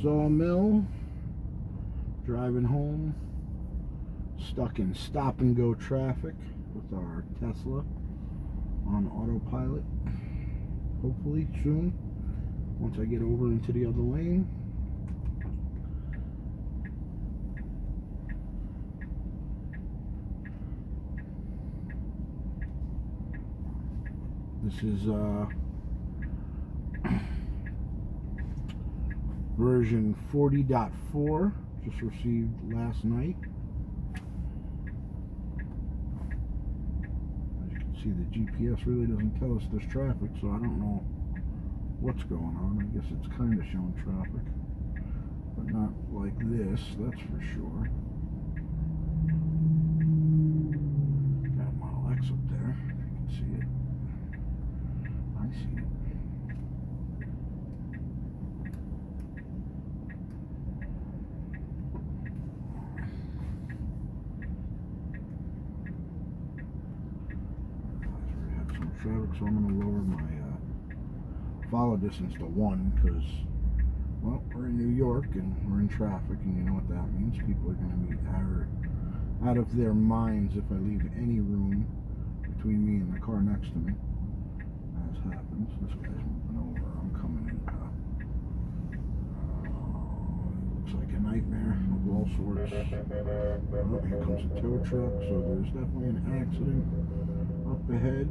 Sawmill, driving home, stuck in stop and go traffic with our Tesla on autopilot. Hopefully soon, once I get over into the other lane. This is version 40.4, just received last night. As you can see, the GPS really doesn't tell us there's traffic, so I don't know what's going on. I guess it's kind of showing traffic, but not like this, that's for sure. Got a Model X up there, if you can see it. I see it. We have some traffic, so I'm going to lower my follow distance to 1 because, well, we're in New York and we're in traffic, and you know what that means. People are going to be out of their minds if I leave any room between me and the car next to me. As happens, this guy's moving over. I'm coming in. Looks like a nightmare of all sorts. Oh, here comes a tow truck, so there's definitely an accident up ahead.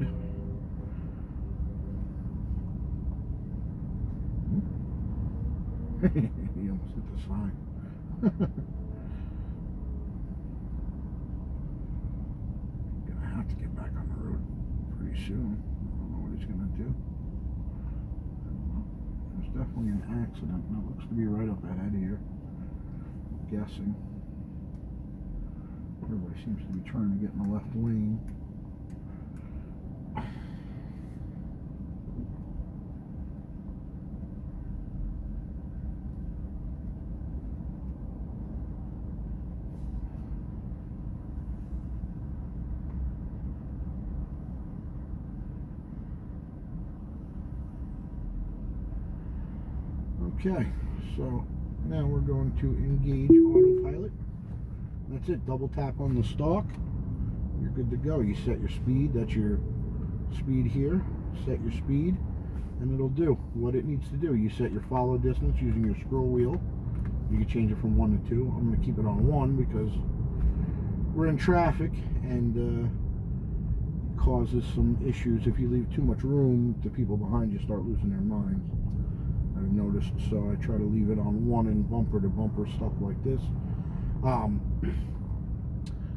He almost hit the sign. Gonna have to get back on the road pretty soon. I don't know what he's gonna do. There's definitely an accident, and it looks to be right up ahead here. I'm guessing. Everybody seems to be trying to get in the left lane. Okay, so now we're going to engage autopilot. That's it. Double tap on the stalk. You're good to go. You set your speed. That's your speed here. Set your speed, and it'll do what it needs to do. You set your follow distance using your scroll wheel. You can change it from 1 to 2. I'm going to keep it on 1 because we're in traffic, and it causes some issues. If you leave too much room, the people behind you start losing their minds. I've noticed, so I try to leave it on 1 and bumper to bumper, stuff like this.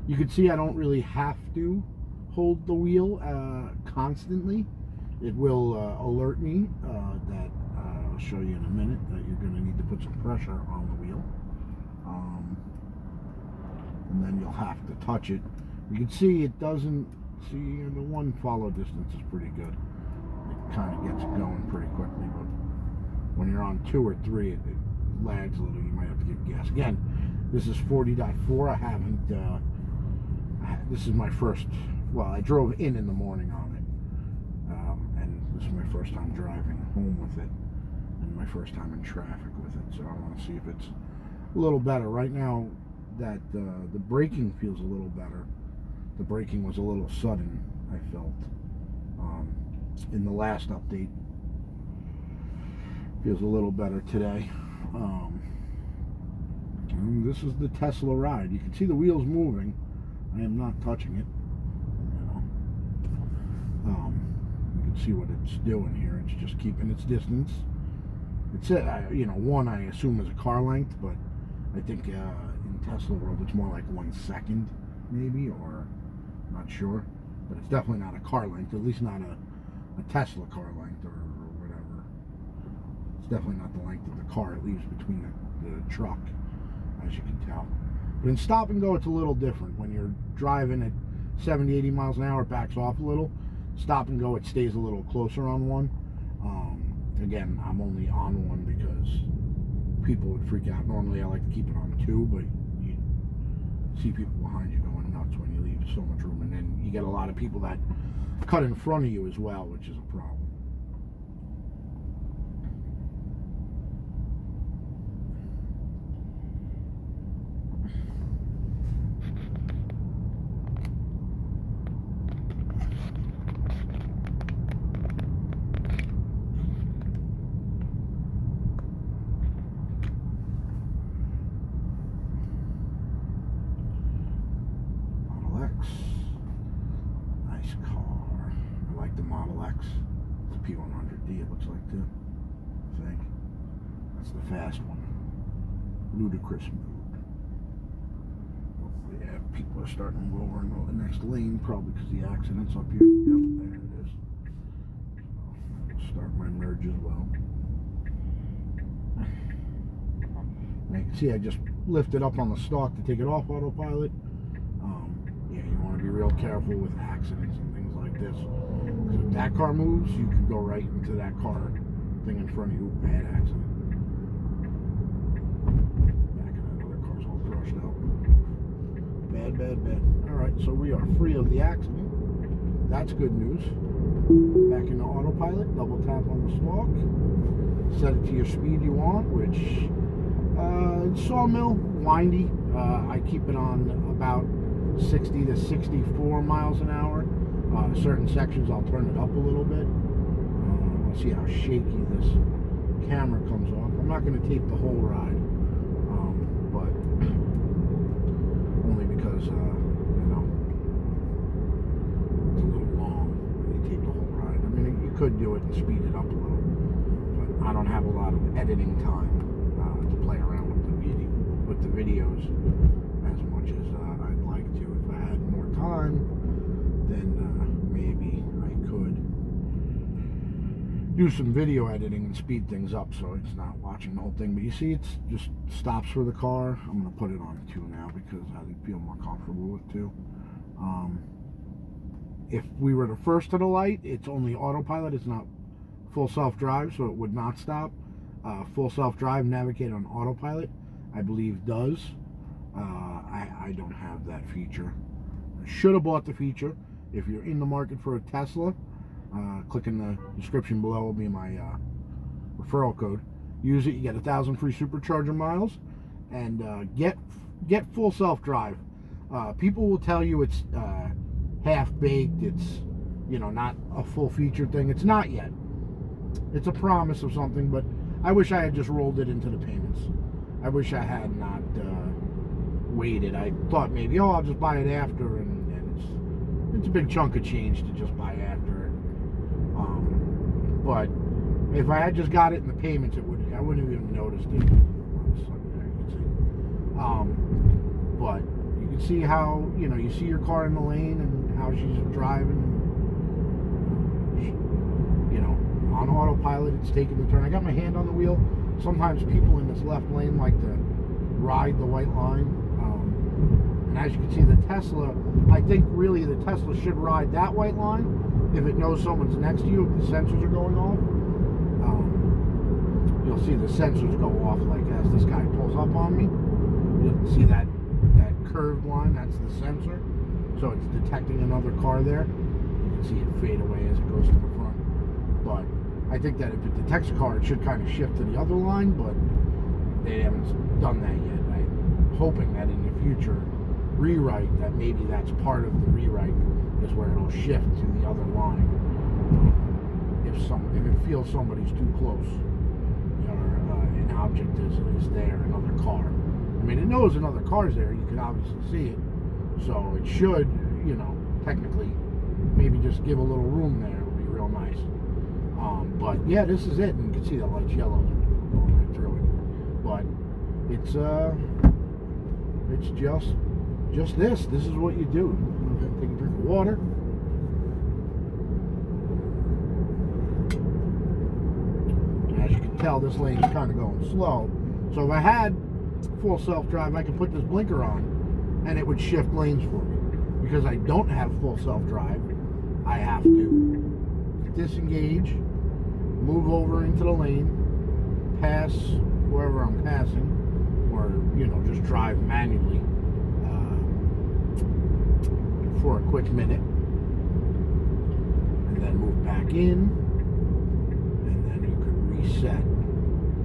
You can see I don't really have to hold the wheel constantly. It will alert me that I'll show you in a minute that you're going to need to put some pressure on the wheel, and then you'll have to touch it. You can see it doesn't. See, the 1 follow distance is pretty good. It kind of gets it going pretty quickly, but when you're on 2 or 3, it lags a little. You might have to give gas. Again, this is 40.4. I haven't, this is my first, well, I drove in the morning on it. And this is my first time driving home with it. And my first time in traffic with it. So I want to see if it's a little better. Right now, that the braking feels a little better. The braking was a little sudden, I felt, in the last update. Feels a little better today. This is the Tesla ride. You can see the wheels moving. I am not touching it. You can see what it's doing here. It's just keeping its distance. It's 1 I assume is a car length, but I think in Tesla world it's more like 1 second, maybe, or I'm not sure. But it's definitely not a car length. At least not a Tesla car length or whatever. It's definitely not the length of the car it leaves between the truck, as you can tell. But in stop and go, it's a little different. When you're driving at 70, 80 miles an hour, it backs off a little. Stop and go, it stays a little closer on 1. Again, I'm only on 1 because people would freak out. Normally, I like to keep it on 2, but you see people behind you going nuts when you leave so much room. And then you get a lot of people that cut in front of you as well, which is a problem. the Model X. It's a P100D, it looks like, too. I think. That's the fast one. Ludicrous mode. Oh, yeah, people are starting to move over into the next lane, probably because the accident's up here. Yep, there it is. So, start my merge as well. And you can see I just lifted up on the stalk to take it off autopilot. Yeah, you want to be real careful with accidents and things like this. Because if that car moves, you could go right into that car thing in front of you. Bad accident. Back of that other car's all crushed out. Bad, bad, bad. Alright, so we are free of the accident. That's good news. Back into autopilot, double tap on the stalk. Set it to your speed you want, which sawmill, windy. I keep it on about 60 to 64 miles an hour. Certain sections I'll turn it up a little bit. Let's see how shaky this camera comes off. I'm not going to tape the whole ride, but only because you know, it's a little long when you tape the whole ride. I mean, you could do it and speed it up a little, but I don't have a lot of editing time to play around with the videos as much as I'd like to. If I had more time, then maybe I could do some video editing and speed things up so it's not watching the whole thing. But you see, it's just stops for the car. I'm going to put it on 2 now because I feel more comfortable with 2. If we were to first to the light, it's only autopilot. It's not full self-drive, so it would not stop. Full self-drive, navigate on autopilot, I believe does. I don't have that feature. I should have bought the feature. If you're in the market for a Tesla, click in the description below will be my referral code. Use it, you get 1,000 free supercharger miles, and get full self-drive. People will tell you it's half-baked, it's not a full feature thing. It's not yet. It's a promise of something, but I wish I had just rolled it into the payments. I wish I had not waited. I thought maybe, I'll just buy it after, and it's a big chunk of change to just buy after it. But if I had just got it in the payments, I wouldn't have even noticed it. But you can see how, you see your car in the lane and how she's driving. On autopilot, it's taking the turn. I got my hand on the wheel. Sometimes people in this left lane like to ride the white line. And as you can see, the Tesla, I think really the Tesla should ride that white line if it knows someone's next to you, if the sensors are going off. You'll see the sensors go off like as this guy pulls up on me. You can see that curved line, that's the sensor. So it's detecting another car there. You can see it fade away as it goes to the front. But I think that if it detects a car, it should kind of shift to the other line, but they haven't done that yet. I'm hoping that in the future rewrite, that maybe that's part of the rewrite, is where it'll shift to the other line. If it feels somebody's too close, or an object is there, another car. I mean, it knows another car's there. You can obviously see it, so it should, technically, maybe just give a little room there. It would be real nice. But yeah, this is it, and you can see the light's yellow going right through it. But it's just this. This is what you do. I'm gonna take a drink of water. As you can tell, this lane's kind of going slow. So if I had full self-drive, I could put this blinker on, and it would shift lanes for me. Because I don't have full self-drive, I have to disengage, move over into the lane, pass wherever I'm passing, or just drive manually for a quick minute, and then move back in, and then you could reset,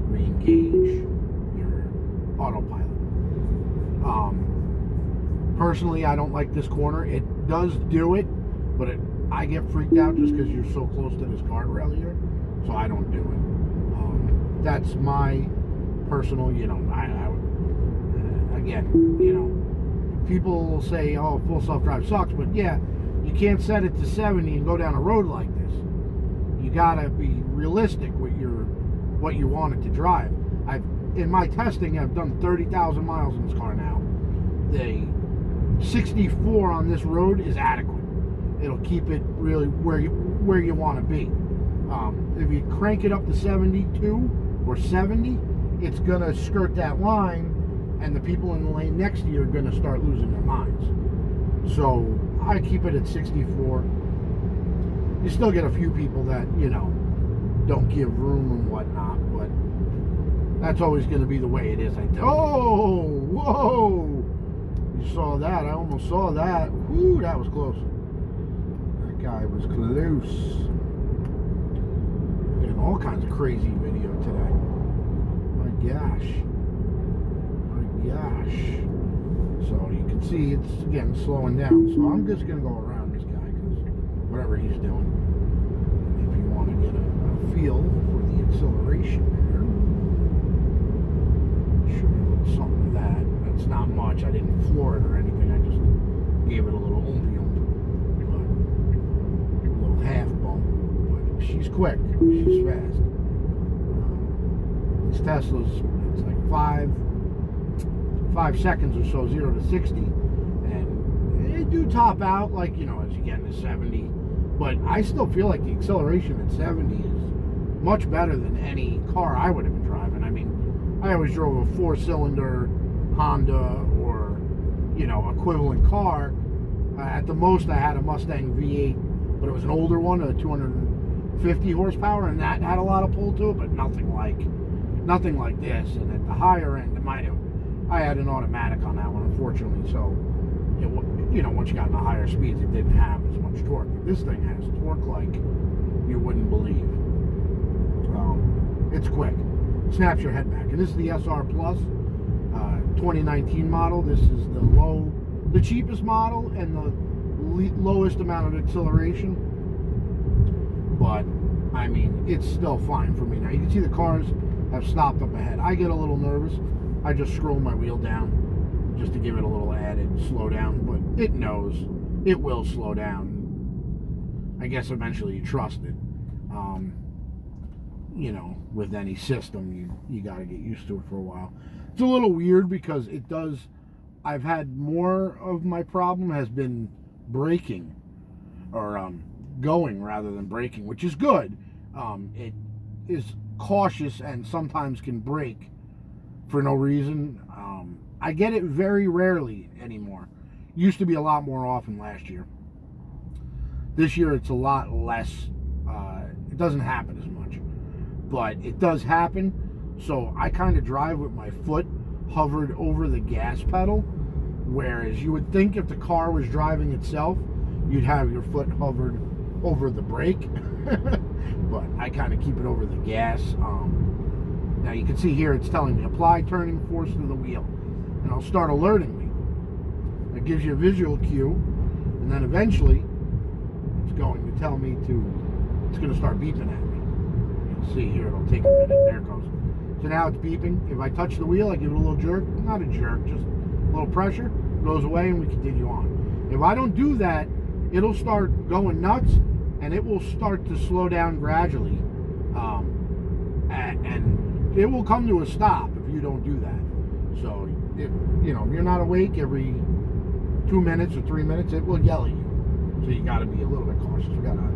re-engage your autopilot. Personally, I don't like this corner. It does do it, but I get freaked out just because you're so close to this guardrail here, so I don't do it. That's my personal, people will say, oh, full self-drive sucks, but yeah, you can't set it to 70 and go down a road like this. gotta be realistic with what you want it to drive. In my testing, I've done 30,000 miles in this car now. The 64 on this road is adequate. It'll keep it really where you want to be. If you crank it up to 72 or 70, it's gonna skirt that line, and the people in the lane next to you are gonna start losing their minds. So I keep it at 64. You still get a few people that, don't give room and whatnot, but that's always going to be the way it is. Oh, whoa! You saw that. I almost saw that. Whoo, that was close. That guy was close. Getting all kinds of crazy video today. My gosh. So you can see it's, again, slowing down. So I'm just going to go around this guy because whatever he's doing. And if you want to get a feel for the acceleration there, show you a little something of that. That's not much. I didn't floor it or anything. I just gave it a little oomph, but a little half bump. But she's quick. She's fast. This Tesla's, it's like 5 seconds or so, 0 to 60, and they do top out like, as you get into 70, but I still feel like the acceleration at 70 is much better than any car I would have been driving. I mean, I always drove a 4-cylinder Honda or, equivalent car. At the most, I had a Mustang V8, but it was an older one, a 250 horsepower, and that had a lot of pull to it, but nothing like this. And at the higher end, I had an automatic on that one, unfortunately, so once you got into higher speeds, it didn't have as much torque. But this thing has torque like you wouldn't believe. It's quick. Snaps your head back. And this is the SR Plus 2019 model. This is the cheapest model and the lowest amount of acceleration. But I mean, it's still fine for me now. You can see the cars have stopped up ahead. I get a little nervous. I just scroll my wheel down just to give it a little added slowdown, but it knows it will slow down. I guess eventually you trust it. With any system, you got to get used to it for a while. It's a little weird because it does. I've had more of my problem has been braking, or going rather than braking, which is good. It is cautious and sometimes can brake for no reason. I get it very rarely anymore. Used to be a lot more often last year. This year it's a lot less. It doesn't happen as much, but it does happen. So I kind of drive with my foot hovered over the gas pedal, whereas you would think if the car was driving itself, you'd have your foot hovered over the brake. But I kind of keep it over the gas. Now you can see here it's telling me apply turning force to the wheel, and it'll start alerting me. It gives you a visual cue, and then eventually it's going to tell me it's going to start beeping at me. You'll see here it'll take a minute. There it goes. So now it's beeping. If I touch the wheel, I give it a little jerk. Not a jerk, just a little pressure. It goes away and we continue on. If I don't do that, it'll start going nuts, and it will start to slow down gradually. And it will come to a stop if you don't do that. So if you're not awake every 2 minutes or 3 minutes, it will yell at you. So you got to be a little bit cautious. We got a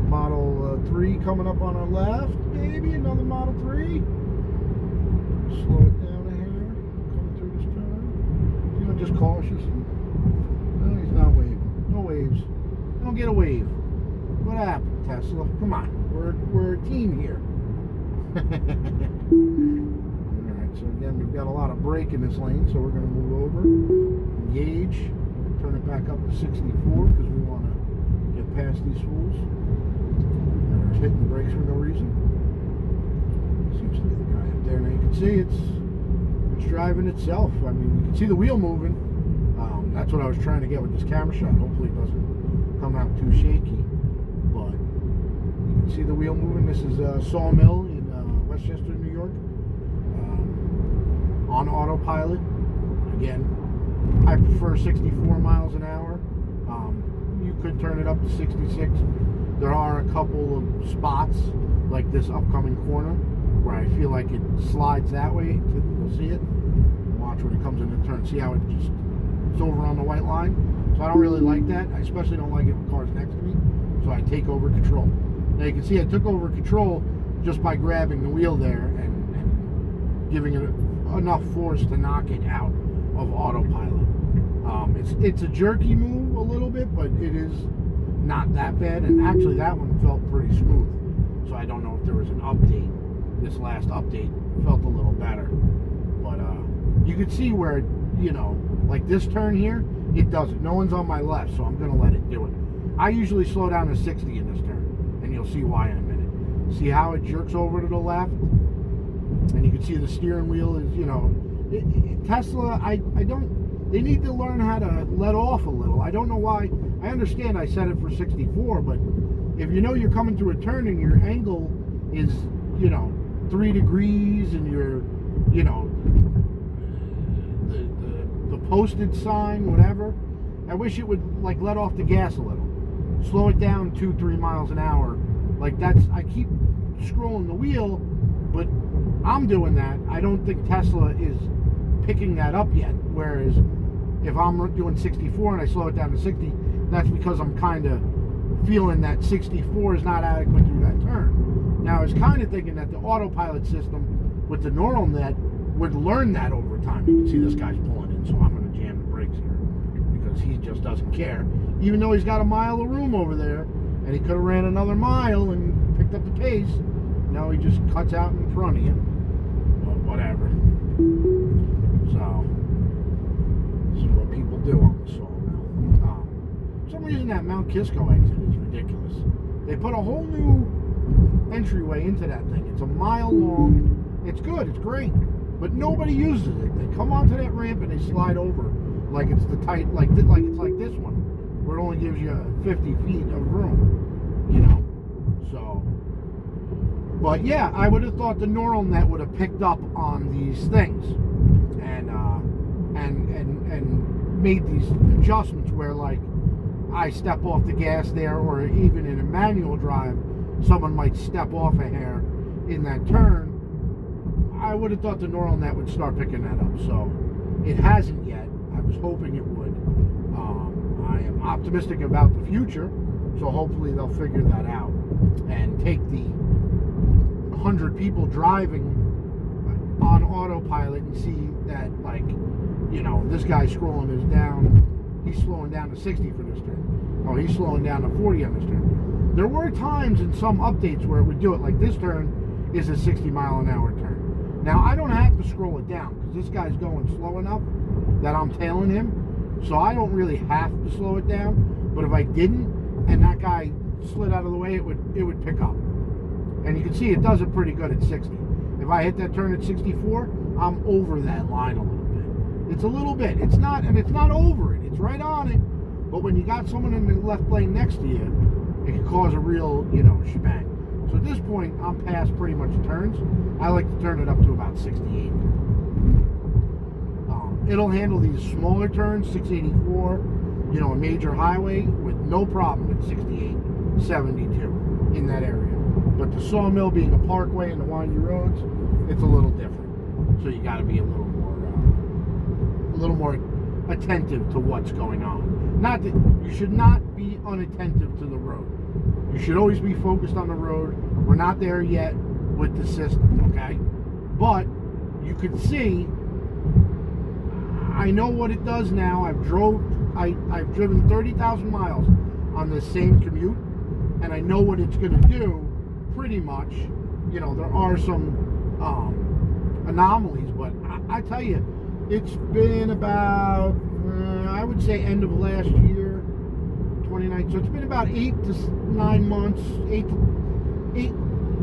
Model 3 coming up on our left, maybe another Model 3. Slow it down a hair, coming through this turn. Just cautious. No, he's not waving. No waves. Don't get a wave. What happened, Tesla? Come on, we're a team here. Alright, so again, we've got a lot of brake in this lane, so we're going to move over, engage, turn it back up to 64 because we want to get past these fools that are hitting the brakes for no reason. Seems to be the guy up there. Now you can see it's driving itself. I mean, you can see the wheel moving. That's what I was trying to get with this camera shot. Hopefully it doesn't come out too shaky. But you can see the wheel moving. This is a Sawmill in Westchester, New York. On autopilot. Again, I prefer 64 miles an hour. You could turn it up to 66. There are a couple of spots, like this upcoming corner, where I feel like it slides that way. You'll see it. Watch when it comes in the turn. See how it's over on the white line? So I don't really like that. I especially don't like it when cars next to me. So I take over control. Now you can see I took over control just by grabbing the wheel there and giving it enough force to knock it out of autopilot. It's a jerky move a little bit, but it is not that bad. And actually that one felt pretty smooth. So I don't know if there was an update. This last update felt a little better. But you could see where, you know, like this turn here, it doesn't. No one's on my left, so I'm going to let it do it. I usually slow down to 60 in this turn, and you'll see why in a minute. See how it jerks over to the left? And you can see the steering wheel is, you know, Tesla, they need to learn how to let off a little. I don't know why. I understand I set it for 64, but if you know you're coming through a turn and your angle is, you know, 3 degrees and you're, you know, the posted sign, whatever, I wish it would, like, let off the gas a little. Slow it down 2-3 miles an hour. Like, I keep scrolling the wheel, but I'm doing that. I don't think Tesla is picking that up yet. Whereas if I'm doing 64 and I slow it down to 60, that's because I'm kind of feeling that 64 is not adequate through that turn. Now, I was kind of thinking that the autopilot system with the neural net would learn that over time. You can see this guy's pulling in, so I'm going to jam the brakes here because he just doesn't care. Even though he's got a mile of room over there, and he could have ran another mile and picked up the pace, now he just cuts out in front of you. Well, whatever. So, this is what people do on the Sawmill. For some reason, that Mount Kisco exit is ridiculous. They put a whole new entryway into that thing. It's a mile long. It's good. It's great. But nobody uses it. They come onto that ramp and they slide over like it's the tight, like it's like this one, where it only gives you 50 feet of room, you know. So, but yeah, I would have thought the neural net would have picked up on these things and made these adjustments where, like, I step off the gas there, or even in a manual drive, someone might step off a hair in that turn. I would have thought the neural net would start picking that up. So it hasn't yet. I was hoping it would. I am optimistic about the future, so hopefully they'll figure that out and take the 100 people driving on autopilot and see that, like, you know, this guy scrolling is down. He's slowing down to 60 for this turn. Oh, he's slowing down to 40 on this turn. There were times in some updates where it would do it. Like this turn is a 60 mile an hour turn. Now, I don't have to scroll it down because this guy's going slow enough that I'm tailing him. So I don't really have to slow it down. But if I didn't and that guy slid out of the way, it would pick up. And you can see it does it pretty good at 60. If I hit that turn at 64, I'm over that line a little bit. It's a little bit. It's not over it. It's right on it. But when you got someone in the left lane next to you, it can cause a real, you know, shebang. So at this point, I'm past pretty much turns. I like to turn it up to about 68. It'll handle these smaller turns, 684, you know, a major highway, with no problem at 68, 72 in that area. But the Sawmill being a parkway and the windy roads, it's a little different. So you got to be a little more attentive to what's going on. Not that you should not be unattentive to the road. You should always be focused on the road. We're not there yet with the system, okay? But you can see, I know what it does now. I've driven 30,000 miles on this same commute, and I know what it's going to do pretty much. You know, there are some anomalies, but I tell you, it's been about, I would say end of last year, 29. So it's been about 8 to 9 months,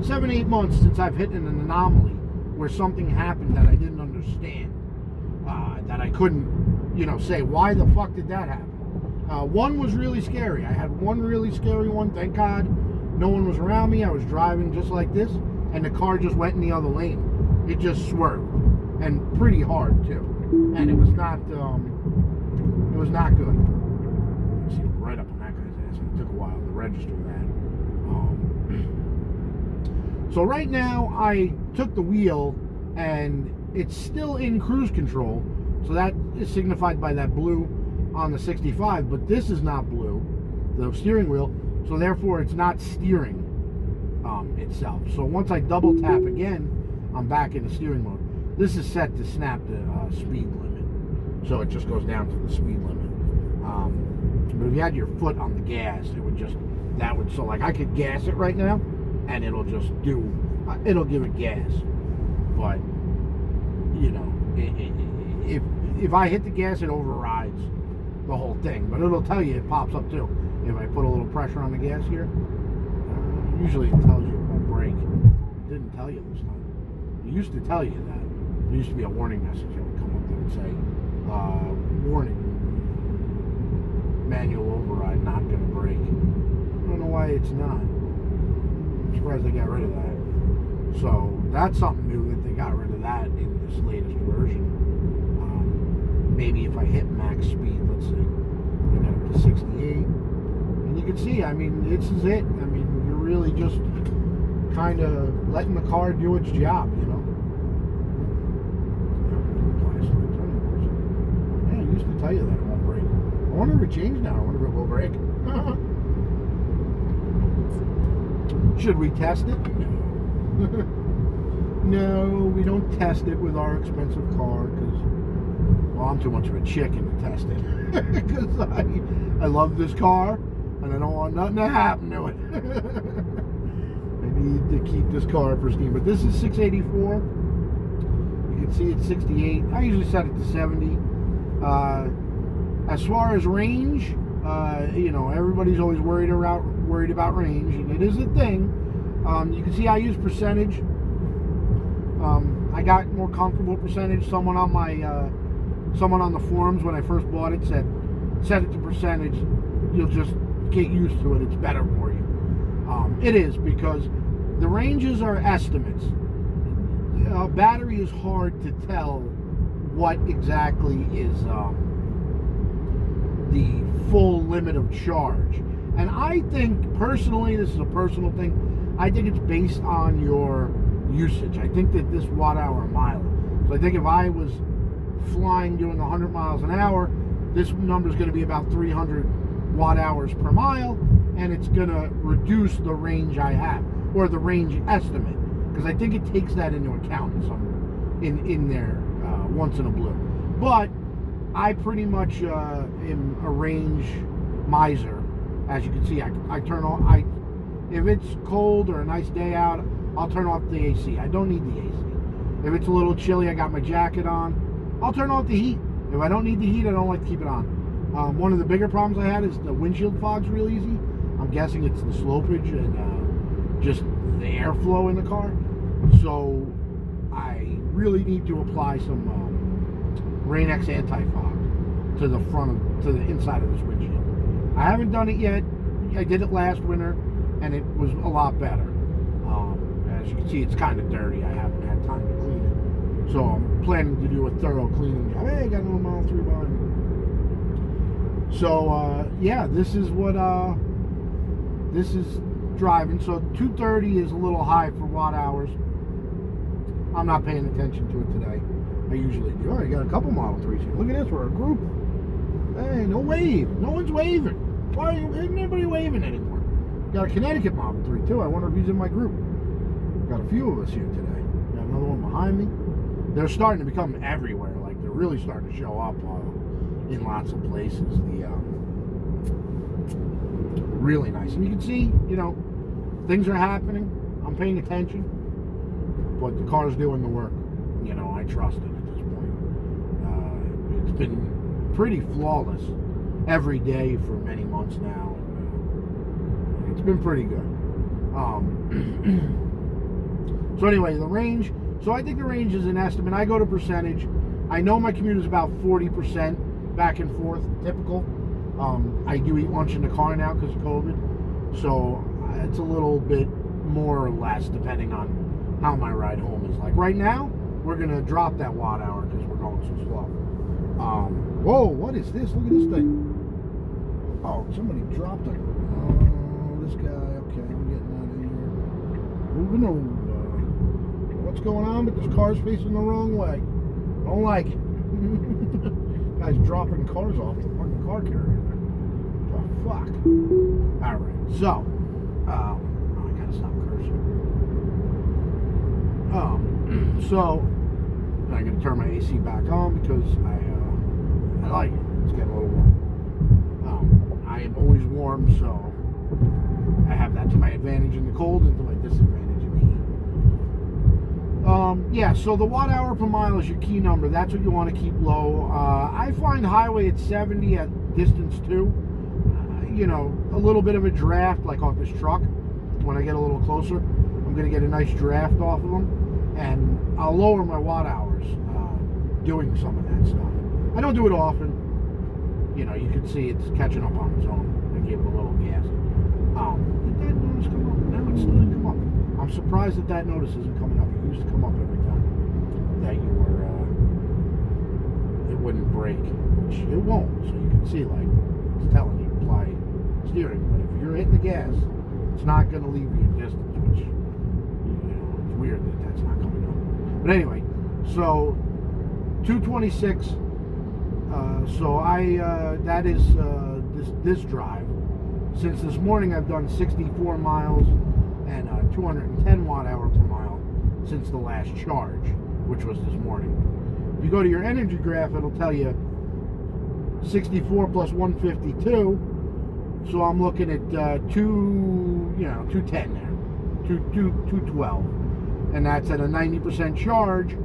7-8 months since I've hit an anomaly where something happened that I didn't understand, that I couldn't, you know, say, why the fuck did that happen? One was really scary. I had one really scary one. Thank God no one was around me. I was driving just like this, and the car just went in the other lane. It just swerved, and pretty hard too. And it was not good. You can see right up on that guy's ass. It took a while to register that. So right now I took the wheel and it's still in cruise control. So that is signified by that blue on the 65, but this is not blue, the steering wheel. So therefore it's not steering itself. So once I double tap again, I'm back in the steering mode. This is set to snap the speed limit. So it just goes down to the speed limit. But if you had your foot on the gas, it would just, so like I could gas it right now and it'll just it'll give it gas. But, you know, if I hit the gas, it overrides the whole thing. But it'll tell you, it pops up too. If I put a little pressure on the gas here, usually it tells you it won't brake. It didn't tell you this time. It used to tell you that. There used to be a warning message that would come up that would say, warning, manual override, not going to brake. I don't know why it's not. I'm surprised they got rid of that. So that's something new, that they got rid of that in this latest version. Maybe if I hit max speed, let's see, I got up to 68. And you can see, I mean, this is it. I mean, you're really just kind of letting the car do its job, you know. Yeah, it used to tell you that it won't brake. I wonder if it changed now. I wonder if it will brake. Should we test it? No. No, we don't test it with our expensive car because, well, I'm too much of a chicken to test it. Because I love this car and I don't want nothing to happen to it. I need to keep this car pristine. But this is 684. You can see it's 68. I usually set it to 70. As far as range, you know, everybody's always worried about range, and it is a thing. You can see I use percentage. I got more comfortable percentage. Someone on the forums when I first bought it said, set it to percentage. You'll just get used to it. It's better for you. It is, because the ranges are estimates. Battery is hard to tell what exactly is the full limit of charge. And I think, personally, this is a personal thing, I think it's based on your usage. I think that this watt-hour mile. So I think if I was flying doing 100 miles an hour, this number is going to be about 300 watt-hours per mile, and it's going to reduce the range I have, or the range estimate, because I think it takes that into account in there once in a blue. But I pretty much am a range miser. As you can see, I turn on, if it's cold or a nice day out, I'll turn off the AC. I don't need the AC. If it's a little chilly, I got my jacket on, I'll turn off the heat. If I don't need the heat, I don't like to keep it on. One of the bigger problems I had is the windshield fog's real easy. I'm guessing it's the slopage and just the airflow in the car. So I really need to apply some Rain-X anti-fog to the inside of this windshield. I haven't done it yet. I did it last winter, and it was a lot better. As you can see, it's kind of dirty. I haven't had time to clean it. So I'm planning to do a thorough cleaning job. Hey, I got another Model 3 behind me. So, yeah, this is what, this is driving. So 230 is a little high for watt hours. I'm not paying attention to it today. I usually do. Oh, you got a couple Model 3s here. Look at this, we're a group. Hey, no wave. No one's waving. Why isn't anybody waving anymore? Got a Connecticut Model 3 too. I wonder if he's in my group. Got a few of us here today. Got another one behind me. They're starting to become everywhere. Like, they're really starting to show up in lots of places. Really nice. And you can see, you know, things are happening. I'm paying attention. But the car's doing the work. You know, I trust it at this point. It's been pretty flawless every day for many months now. It's been pretty good. So anyway, the range. So I think the range is an estimate. I go to percentage. I know my commute is about 40% back and forth, typical. I do eat lunch in the car now because of COVID. So it's a little bit more or less depending on how my ride home is. Like right now, we're going to drop that watt hour because we're going so slow. Whoa, what is this? Look at this thing. Oh, somebody dropped it. Oh, this guy. Okay, I'm getting out of here. Moving over. what's going on, but this car's facing the wrong way. I don't like it. Guys dropping cars off the fucking car carrier. Oh, fuck. Alright, so, I gotta stop cursing. So, I'm gonna turn my AC back on because I like it. It's getting a little warm. I am always warm, so I have that to my advantage in the cold and to my disadvantage in the heat. Yeah, so the watt hour per mile is your key number. That's what you want to keep low. I find highway at 70 at distance 2. You know, a little bit of a draft, like off this truck. When I get a little closer, I'm going to get a nice draft off of them, and I'll lower my watt hours doing some of that stuff. I don't do it often. You know, you can see it's catching up on its own. I gave it a little gas. Did that notice come up? No, it still didn't come up. I'm surprised that notice isn't coming up. It used to come up every time that you were, it wouldn't break, which it won't. So you can see, like, it's telling you, apply steering. But if you're hitting the gas, it's not going to leave you a distance, which, you know, it's weird that that's not coming up. But anyway, so 226. So that is this drive. Since this morning, I've done 64 miles and 210 watt hour per mile since the last charge, which was this morning. If you go to your energy graph, it'll tell you 64 plus 152. So I'm looking at 210 there, 212, and that's at a 90% charge,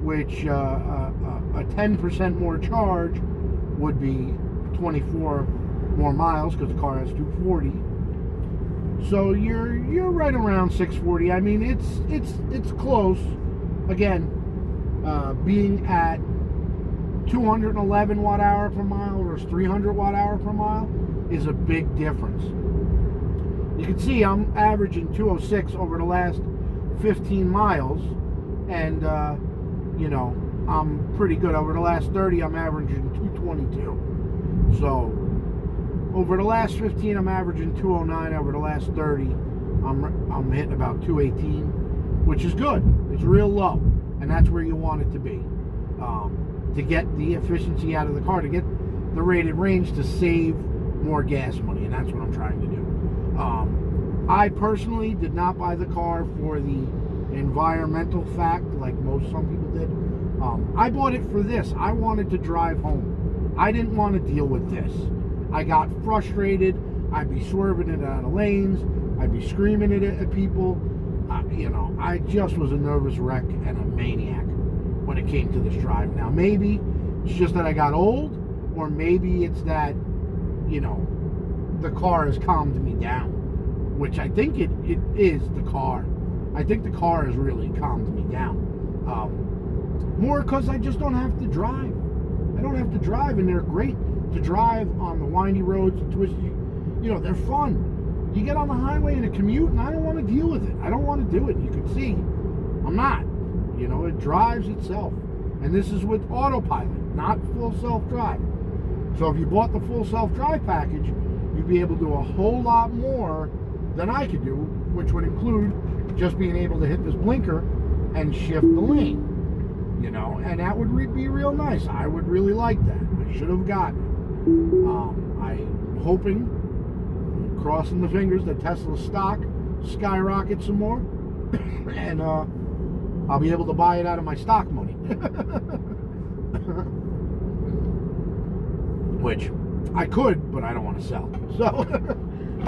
which a 10% more charge would be 24 more miles because the car has 240. So you're right around 640. I mean, it's close. Again, being at 211 watt hour per mile versus 300 watt hour per mile is a big difference. You can see I'm averaging 206 over the last 15 miles, and you know, I'm pretty good. Over the last 30, I'm averaging 222. So over the last 15, I'm averaging 209. Over the last 30, I'm hitting about 218, which is good. It's real low, and that's where you want it to be, to get the efficiency out of the car, to get the rated range, to save more gas money, and that's what I'm trying to do. I personally did not buy the car for the environmental fact, like some people did. I bought it for this. I wanted to drive home. I didn't want to deal with this. I got frustrated. I'd be swerving it out of lanes. I'd be screaming it at people. You know, I just was a nervous wreck and a maniac when it came to this drive. Now, maybe it's just that I got old, or maybe it's that, you know, the car has calmed me down, which I think it is the car. I think the car has really calmed me down. More because I just don't have to drive. I don't have to drive, and they're great to drive on the windy roads, the twisty, you know, they're fun. You get on the highway in a commute, and I don't want to deal with it. I don't want to do it. You can see I'm not. You know, it drives itself. And this is with autopilot, not full self-drive. So if you bought the full self-drive package, you'd be able to do a whole lot more than I could do, which would include just being able to hit this blinker and shift the lane. You know, and that would be real nice. I would really like that. I should have gotten it. I'm hoping, crossing the fingers, that Tesla's stock skyrockets some more, and I'll be able to buy it out of my stock money. Which I could, but I don't want to sell. So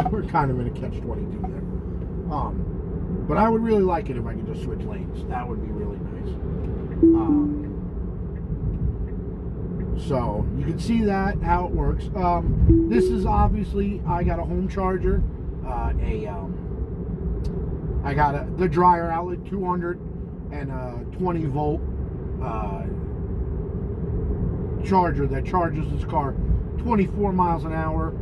we're kind of in a catch-22 there. But I would really like it if I could just switch lanes. That would be really nice. So you can see that, how it works. This is obviously, I got a home charger, I got the dryer outlet, 220 volt charger that charges this car 24 miles an hour.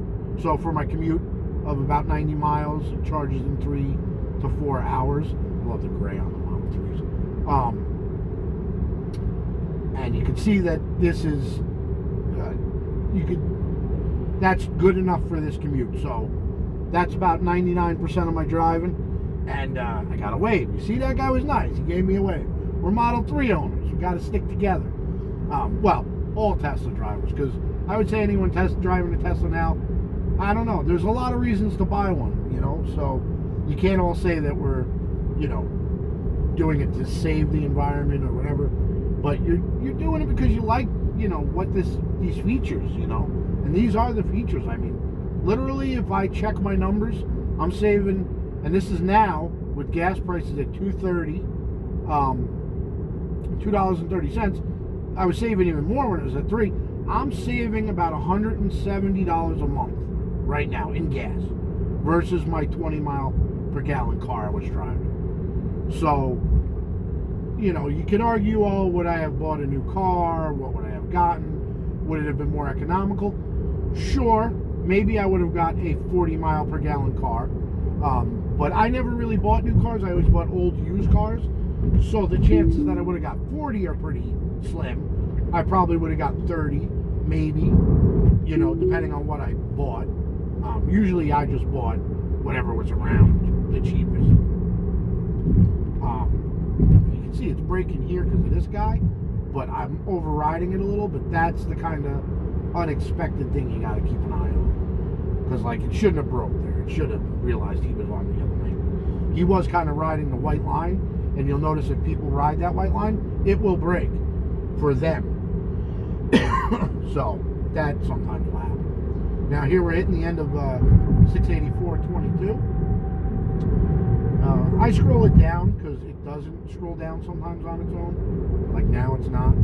So for my commute of about 90 miles, it charges in 3 to 4 hours. I love the gray on the Model 3s. And you can see that this is that's good enough for this commute. So that's about 99% of my driving. And I got a wave. You see, that guy was nice. He gave me a wave. We're Model 3 owners. We got to stick together. Well, all Tesla drivers, because I would say anyone driving a Tesla now, I don't know. There's a lot of reasons to buy one, you know. So you can't all say that we're, you know, doing it to save the environment or whatever. But you're doing it because you like, you know, what these features, you know. And these are the features. I mean, literally, if I check my numbers, I'm saving, and this is now with gas prices at $2.30, $2.30. I was saving even more when it was at $3. I'm saving about $170 a month right now in gas versus my 20 mile per gallon car I was driving. So, you know, you could argue, oh, would I have bought a new car? What would I have gotten? Would it have been more economical? Sure, maybe I would have got a 40 mile per gallon car. But I never really bought new cars. I always bought old used cars. So the chances that I would have got 40 are pretty slim. I probably would have got 30, maybe, you know, depending on what I bought. Usually I just bought whatever was around the cheapest. You can see it's braking here because of this guy, but I'm overriding it a little, but that's the kind of unexpected thing you got to keep an eye on. Because, like, it shouldn't have broke there. It should have realized he was on the other lane. He was kind of riding the white line, and you'll notice if people ride that white line, it will break for them. So, that sometimes will happen. Now, here we're hitting the end of 684.22. I scroll it down because it doesn't scroll down sometimes on its own. Like now it's not.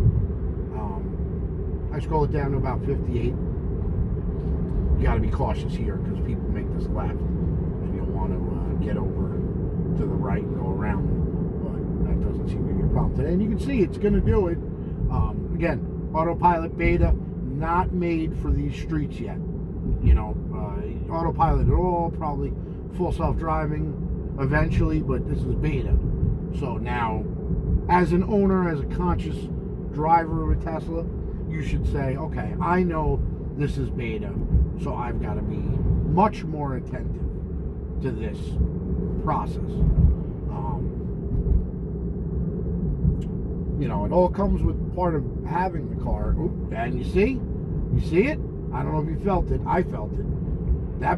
I scroll it down to about 58. You got to be cautious here because people make this left and you'll want to get over to the right and go around them. But that doesn't seem to be a problem today. And you can see it's going to do it. Again, autopilot beta, not made for these streets yet. You know, autopilot at all, probably full self-driving eventually, but this is beta. So now, as an owner, as a conscious driver of a Tesla, you should say, okay, I know this is beta, so I've got to be much more attentive to this process. You know, it all comes with part of having the car. Ooh, and you see it? I don't know if you felt it. I felt it.